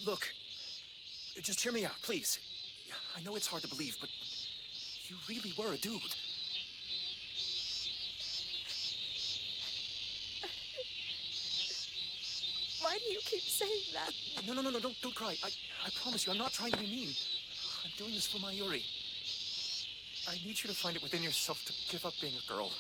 Look, just hear me out, please. I know it's hard to believe, but you really were a dude. Why do you keep saying that? No, don't cry. I promise you, I'm not trying to be mean. I'm doing this for Mayuri. I need you to find it within yourself to give up being a girl.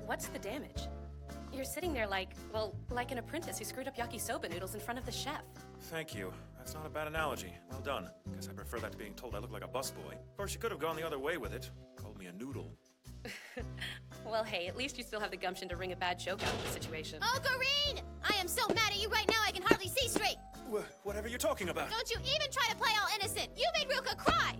What's the damage? You're sitting there like an apprentice who screwed up yakisoba noodles in front of the chef. Thank you. That's not a bad analogy. Well done. Guess I prefer that to being told I look like a busboy. Of course, you could have gone the other way with it. Called me a noodle. Well, hey, at least you still have the gumption to wring a bad joke out of the situation. Oh, Green! I am so mad at you right now I can hardly see straight! Whatever you're talking about. Don't you even try to play all innocent! You made Ruka cry!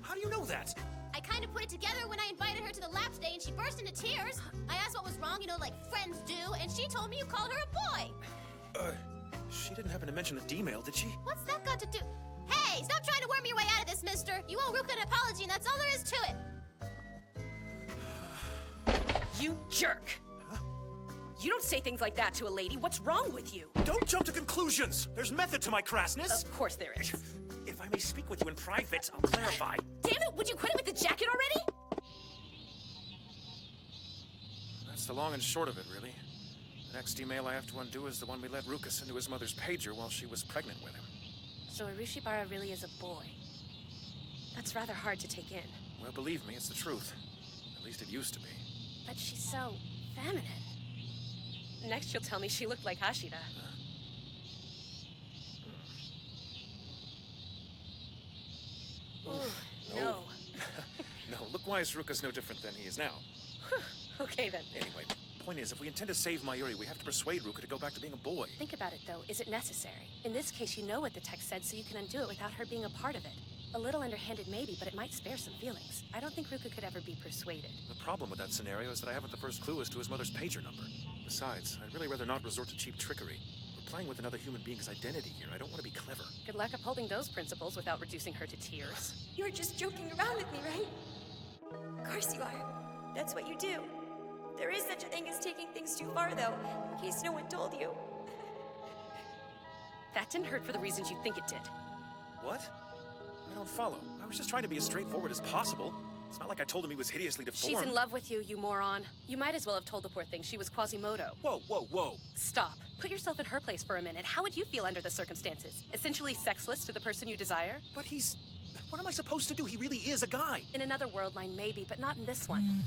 How do you know that? I kind of put it together when I invited her to the lab today and she burst into tears. I asked what was wrong, you know, like friends do, and she told me you called her a boy. She didn't happen to mention the D-mail, did she? What's that got to do? Hey, stop trying to worm your way out of this, mister. You owe Ruka an apology and that's all there is to it. You jerk! Huh? You don't say things like that to a lady. What's wrong with you? Don't jump to conclusions! There's method to my crassness! Of course there is. If I may speak with you in private, I'll clarify. Damn it, would you quit it with the jacket already? That's the long and short of it, really. The next email I have to undo is the one we let Ruka send to his mother's pager while she was pregnant with him. So Arushibara really is a boy. That's rather hard to take in. Well, believe me, it's the truth. At least it used to be. But she's so feminine. Next she'll tell me she looked like Hashira. Ooh, no. No, look wise Ruka's no different than he is now. Okay then. Anyway, point is, if we intend to save Mayuri, we have to persuade Ruka to go back to being a boy. Think about it though, is it necessary? In this case, you know what the text said, so you can undo it without her being a part of it. A little underhanded maybe, but it might spare some feelings. I don't think Ruka could ever be persuaded. The problem with that scenario is that I haven't the first clue as to his mother's pager number. Besides, I'd really rather not resort to cheap trickery. We're playing with another human being's identity here. I don't want to be clever. Good luck upholding those principles without reducing her to tears. You're just joking around with me, right? Of course you are. That's what you do. There is such a thing as taking things too far, though, in case no one told you. That didn't hurt for the reasons you think it did. What? I don't follow. I was just trying to be as straightforward as possible. It's not like I told him he was hideously deformed. She's in love with you, you moron. You might as well have told the poor thing she was Quasimodo. Whoa. Stop. Put yourself in her place for a minute. How would you feel under the circumstances? Essentially sexless to the person you desire? But he's... What am I supposed to do? He really is a guy. In another world line, maybe, but not in this one.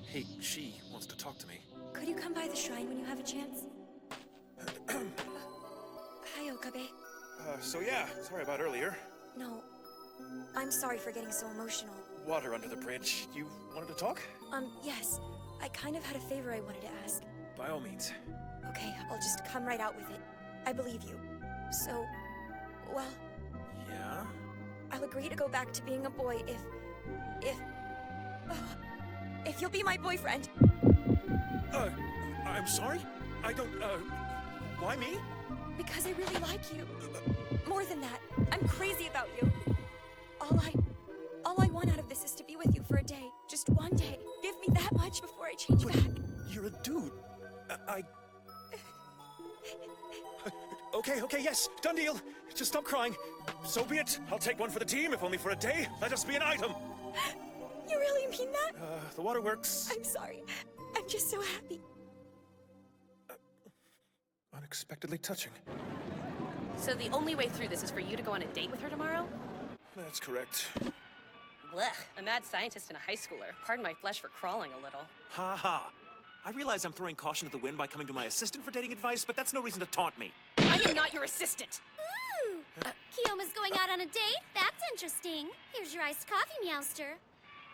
Hey, she wants to talk to me. Could you come by the shrine when you have a chance? Hi, Okabe. So yeah, sorry about earlier. No, I'm sorry for getting so emotional. Water under the bridge. You wanted to talk? Yes. I kind of had a favor I wanted to ask. By all means. Okay, I'll just come right out with it. I believe you. So, well, Yeah? I'll agree to go back to being a boy if you'll be my boyfriend. I'm sorry? I don't, why me? Because I really like you. More than that, I'm crazy about you. All I want out of this is to be with you for a day. Just one day. Give me that much before I change back. You're a dude. Okay, yes, done deal. Just stop crying. So be it. I'll take one for the team, if only for a day. Let us be an item. You really mean that? The waterworks. I'm sorry. I'm just so happy. Unexpectedly touching. So the only way through this is for you to go on a date with her tomorrow? That's correct. Blech, a mad scientist and a high schooler. Pardon my flesh for crawling a little. Ha ha. I realize I'm throwing caution to the wind by coming to my assistant for dating advice, but that's no reason to taunt me. I am not your assistant! Ooh! Kiyoma's going out on a date? That's interesting. Here's your iced coffee, Meowster.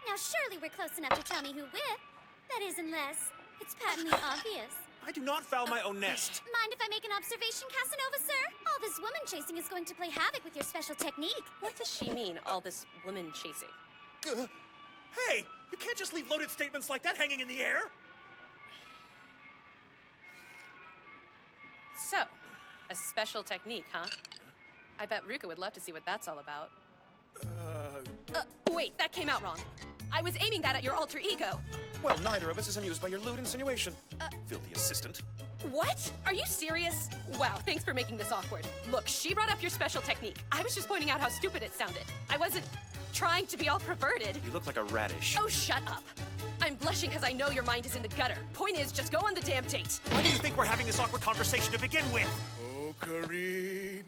Now surely we're close enough to tell me who with. That is, unless it's patently obvious. I do not foul my own nest. Mind if I make an observation, Casanova, sir? All this woman chasing is going to play havoc with your special technique. What does she mean, all this woman chasing? Hey! You can't just leave loaded statements like that hanging in the air! So, a special technique, huh? I bet Ruka would love to see what that's all about. Wait, that came out wrong. I was aiming that at your alter ego. Well, neither of us is amused by your lewd insinuation. Filthy assistant. What? Are you serious? Wow, thanks for making this awkward. Look, she brought up your special technique. I was just pointing out how stupid it sounded. I wasn't trying to be all perverted. You look like a radish. Oh, shut up. I'm blushing because I know your mind is in the gutter. Point is, just go on the damn date. Why do you think we're having this awkward conversation to begin with? Oh, Kareen.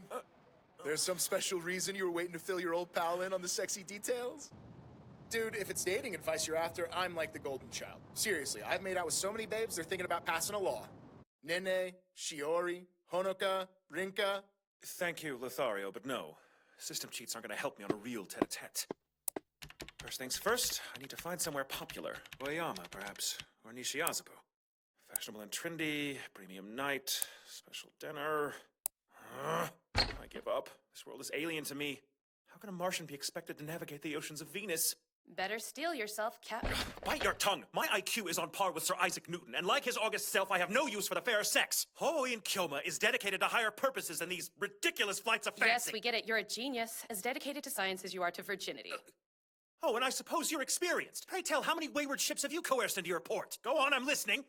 There's some special reason you were waiting to fill your old pal in on the sexy details? Dude, if it's dating advice you're after, I'm like the golden child. Seriously, I've made out with so many babes, they're thinking about passing a law. Nene, Shiori, Honoka, Rinka. Thank you, Lothario, but no. System cheats aren't going to help me on a real tete-a-tete. First things first, I need to find somewhere popular. Oyama, perhaps, or Nishiazabu. Fashionable and trendy, premium night, special dinner. I give up. This world is alien to me. How can a Martian be expected to navigate the oceans of Venus? Better steel yourself, Captain. Bite your tongue! My IQ is on par with Sir Isaac Newton, and like his august self, I have no use for the fair sex. Hooi and Kyoma is dedicated to higher purposes than these ridiculous flights of fancy. Yes, we get it. You're a genius. As dedicated to science as you are to virginity. Oh, and I suppose you're experienced. Pray tell, how many wayward ships have you coerced into your port? Go on, I'm listening.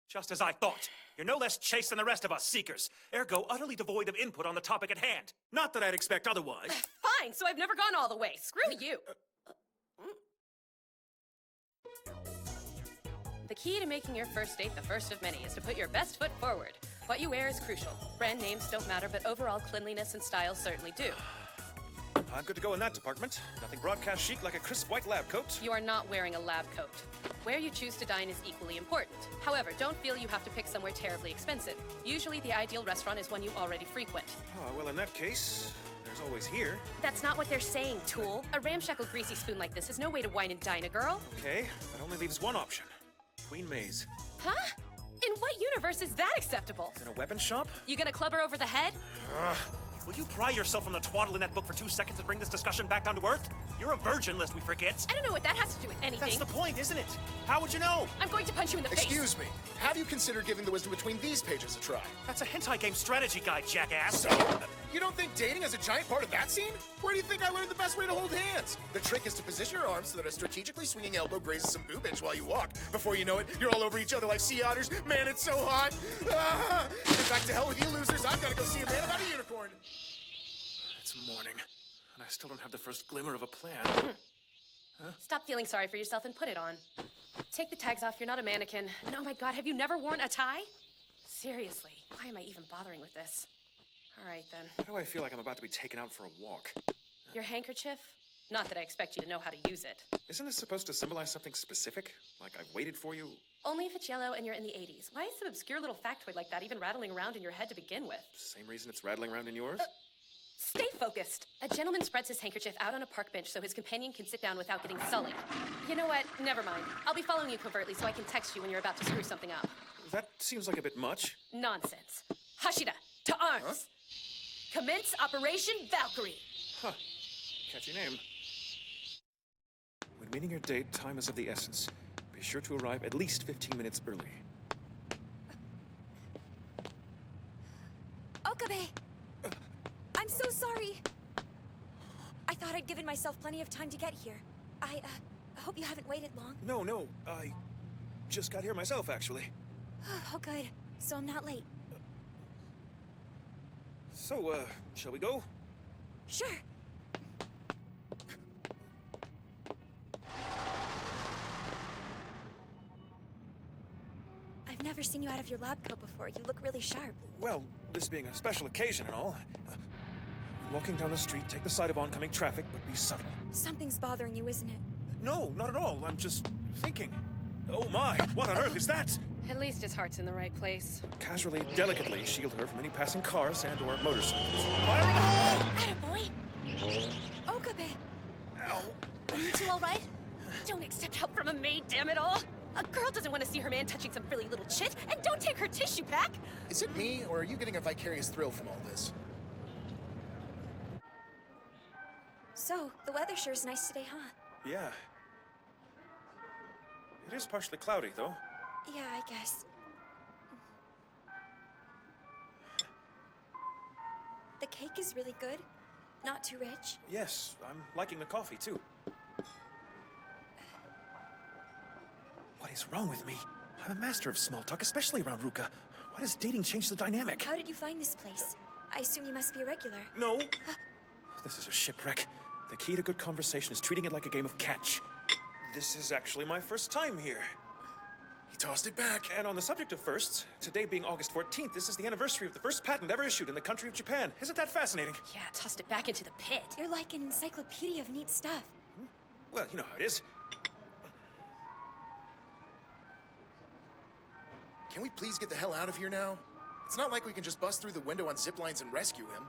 Just as I thought. You're no less chaste than the rest of us seekers, ergo utterly devoid of input on the topic at hand. Not that I'd expect otherwise. Fine, so I've never gone all the way. Screw you. The key to making your first date the first of many is to put your best foot forward. What you wear is crucial. Brand names don't matter, but overall cleanliness and style certainly do. I'm good to go in that department. Nothing broadcast chic like a crisp white lab coat. You are not wearing a lab coat. Where you choose to dine is equally important. However, don't feel you have to pick somewhere terribly expensive. Usually the ideal restaurant is one you already frequent. Oh, well, in that case, there's always here. That's not what they're saying, tool. A ramshackle greasy spoon like this is no way to wine and dine a girl. Okay, that only leaves one option. Queen Maze. Huh? In what universe is that acceptable? In a weapon shop? You gonna club her over the head? Will you pry yourself from the twaddle in that book for 2 seconds and bring this discussion back down to earth? You're a virgin, lest we forget. I don't know what that has to do with anything. That's the point, isn't it? How would you know? I'm going to punch you in the face. Excuse me. Have you considered giving the wisdom between these pages a try? That's a hentai game strategy guide, jackass. So, you don't think dating is a giant part of that scene? Where do you think I learned the best way to hold hands? The trick is to position your arms so that a strategically swinging elbow grazes some boobage while you walk. Before you know it, you're all over each other like sea otters. Man, it's so hot. Ah! In fact, to hell with you losers. I've got to go see a man about a unicorn. It's morning, and I still don't have the first glimmer of a plan. Stop feeling sorry for yourself and put it on. Take the tags off, you're not a mannequin. And oh my god, have you never worn a tie? Seriously, why am I even bothering with this? All right then. Why do I feel like I'm about to be taken out for a walk? Your handkerchief? Not that I expect you to know how to use it. Isn't this supposed to symbolize something specific? Like I've waited for you? Only if it's yellow and you're in the 80s. Why is some obscure little factoid like that even rattling around in your head to begin with? Same reason it's rattling around in yours? Stay focused. A gentleman spreads his handkerchief out on a park bench so his companion can sit down without getting sullied. You know what? Never mind. I'll be following you covertly so I can text you when you're about to screw something up. That seems like a bit much. Nonsense. Hashida, to arms. Commence Operation Valkyrie. Huh. Catchy name. When meeting your date, time is of the essence. Be sure to arrive at least 15 minutes early. Okabe! I'm so sorry. I thought I'd given myself plenty of time to get here. I hope you haven't waited long. No, I just got here myself, actually. Oh, good. So I'm not late. So, shall we go? Sure. I've never seen you out of your lab coat before. You look really sharp. Well, this being a special occasion and all, walking down the street, take the side of oncoming traffic, but be subtle. Something's bothering you, isn't it? No, not at all. I'm just thinking. Oh my, what on earth is that? At least his heart's in the right place. Casually, delicately shield her from any passing cars and or motorcycles. Fire in the hole! Attaboy! Okabe! Ow. Are you two all right? Don't accept help from a maid, damn it all! A girl doesn't want to see her man touching some frilly little chit, and don't take her tissue pack! Is it me, or are you getting a vicarious thrill from all this? So, the weather sure is nice today, huh? Yeah. It is partially cloudy, though. Yeah, I guess. The cake is really good. Not too rich. Yes, I'm liking the coffee, too. What is wrong with me? I'm a master of small talk, especially around Ruka. Why does dating change the dynamic? How did you find this place? I assume you must be a regular. No. This is a shipwreck. The key to good conversation is treating it like a game of catch. This is actually my first time here. He tossed it back. And on the subject of firsts, today being August 14th, this is the anniversary of the first patent ever issued in the country of Japan. Isn't that fascinating? Yeah, tossed it back into the pit. You're like an encyclopedia of neat stuff. Well, you know how it is. Can we please get the hell out of here now? It's not like we can just bust through the window on zip lines and rescue him.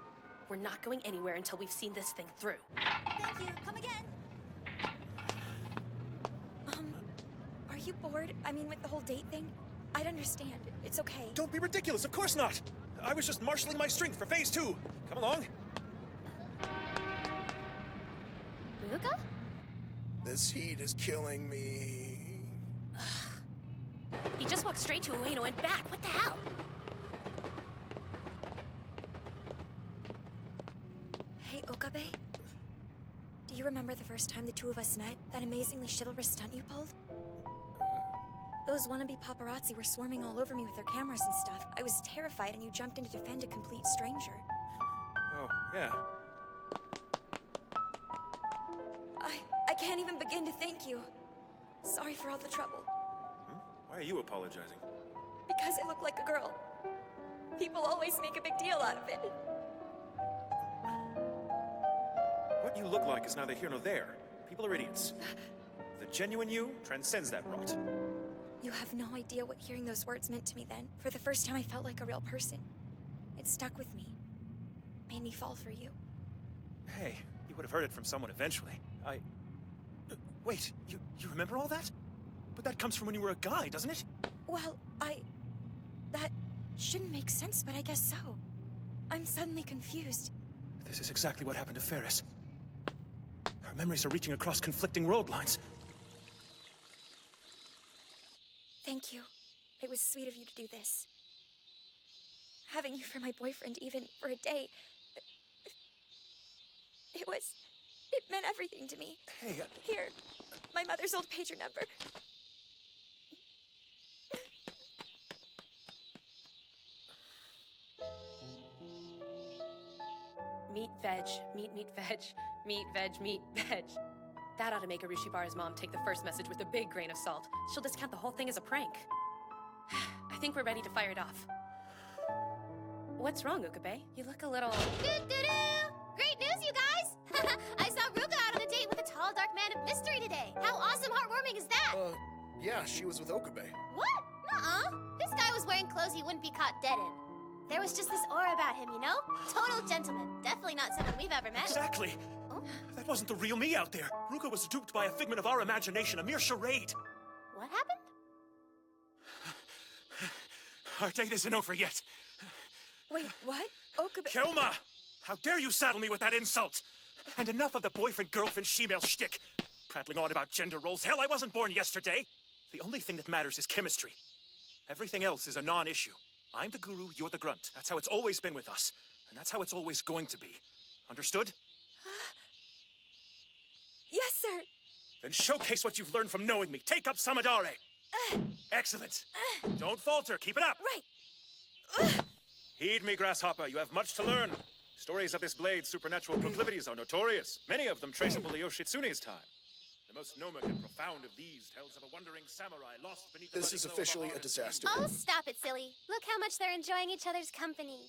We're not going anywhere until we've seen this thing through. Thank you. Come again. Are you bored? I mean, with the whole date thing? I'd understand. It's okay. Don't be ridiculous, of course not! I was just marshaling my strength for phase 2. Come along. Ruka? This heat is killing me. He just walked straight to Ueno and back. What the hell? Hey, Okabe? Do you remember the first time the two of us met? That amazingly chivalrous stunt you pulled? Those wannabe paparazzi were swarming all over me with their cameras and stuff. I was terrified and you jumped in to defend a complete stranger. Oh, yeah. I can't even begin to thank you. Sorry for all the trouble. Why are you apologizing? Because I look like a girl. People always make a big deal out of it. What you look like is neither here nor there. People are idiots. The genuine you transcends that rot. You have no idea what hearing those words meant to me then. For the first time, I felt like a real person. It stuck with me. Made me fall for you. Hey, you would have heard it from someone eventually. Wait, you remember all that? But that comes from when you were a guy, doesn't it? Well, that shouldn't make sense, but I guess so. I'm suddenly confused. This is exactly what happened to Ferris. Our memories are reaching across conflicting world lines. Thank you. It was sweet of you to do this. Having you for my boyfriend, even for a day, it meant everything to me. Hey, Here, my mother's old pager number. Meat, veg, meat, veg, meat, veg. That ought to make Arushibaru's mom take the first message with a big grain of salt. She'll discount the whole thing as a prank. I think we're ready to fire it off. What's wrong, Okabe? You look a little... Doo-doo-doo! Great news, you guys! I saw Ruka out on a date with a tall, dark man of mystery today. How awesome, heartwarming is that? Yeah, she was with Okabe. What? Nuh-uh. This guy was wearing clothes he wouldn't be caught dead in. There was just this aura about him, you know? Total gentleman. Definitely not someone we've ever met. Exactly! Oh? That wasn't the real me out there. Ruka was duped by a figment of our imagination, a mere charade. What happened? Our date isn't over yet. Wait, what? Okabe... Kyoma! How dare you saddle me with that insult? And enough of the boyfriend-girlfriend she-male shtick. Prattling on about gender roles. Hell, I wasn't born yesterday. The only thing that matters is chemistry. Everything else is a non-issue. I'm the guru, you're the grunt. That's how it's always been with us. And that's how it's always going to be. Understood? Yes, sir. Then showcase what you've learned from knowing me. Take up Samadare. Excellent. Don't falter. Keep it up. Right. Heed me, Grasshopper. You have much to learn. Stories of this blade's supernatural proclivities are notorious. Many of them traceable to Yoshitsune's time. The most gnomic and profound of these tells of a wandering samurai lost beneath the This bloody is glow of officially a hard disaster. Oh, stop it, silly. Look how much they're enjoying each other's company.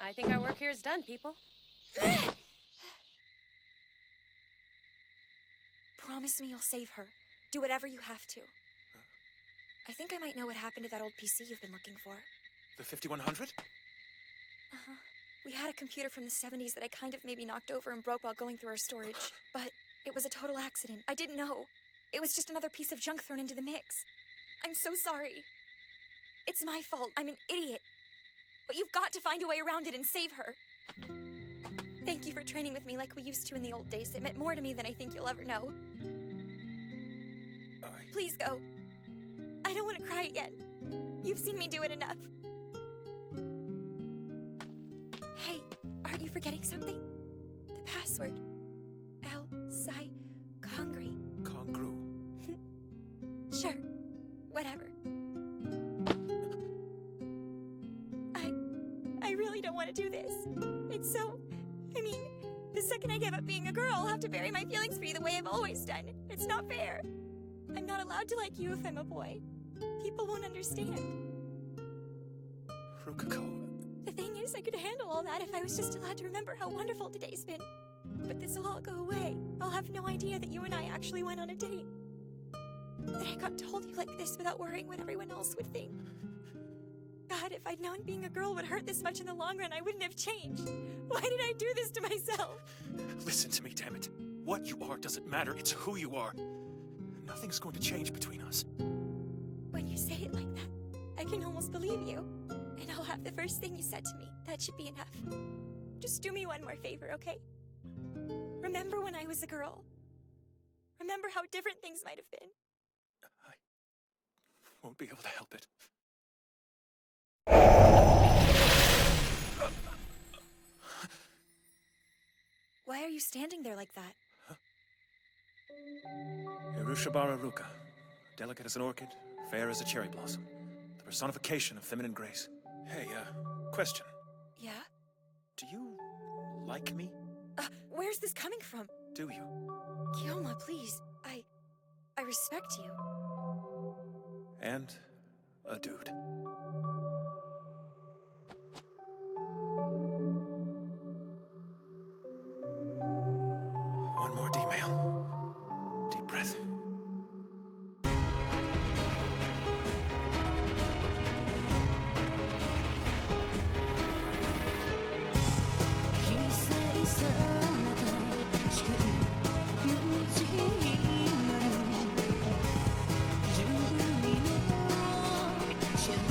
I think our work here is done, people. Promise me you'll save her. Do whatever you have to. I think I might know what happened to that old PC you've been looking for. The 5100? We had a computer from the 70s that I kind of maybe knocked over and broke while going through our storage. But it was a total accident. I didn't know. It was just another piece of junk thrown into the mix. I'm so sorry. It's my fault. I'm an idiot. But you've got to find a way around it and save her. Thank you for training with me like we used to in the old days. It meant more to me than I think you'll ever know. Please go. I don't want to cry again. You've seen me do it enough. Hey, aren't you forgetting something? The password. L-Psi Congri. Congru. Sure. Whatever. I really don't want to do this. It's so... I mean, the second I give up being a girl, I'll have to bury my feelings for you the way I've always done. It's not fair. I'm not allowed to like you if I'm a boy. People won't understand. Rukako. The thing is, I could handle all that if I was just allowed to remember how wonderful today's been. But this'll all go away. I'll have no idea that you and I actually went on a date. That I got told you like this without worrying what everyone else would think. God, if I'd known being a girl would hurt this much in the long run, I wouldn't have changed. Why did I do this to myself? Listen to me, damn it. What you are doesn't matter. It's who you are. Nothing's going to change between us. When you say it like that, I can almost believe you. And I'll have the first thing you said to me. That should be enough. Just do me one more favor, okay? Remember when I was a girl. Remember how different things might have been. I won't be able to help it. Why are you standing there like that? Irushabara Ruka. Delicate as an orchid, fair as a cherry blossom. The personification of feminine grace. Hey, question. Yeah? Do you like me? Where's this coming from? Do you? Kioma, please. I respect you. And a dude. One more D-mail. Deep breath. Should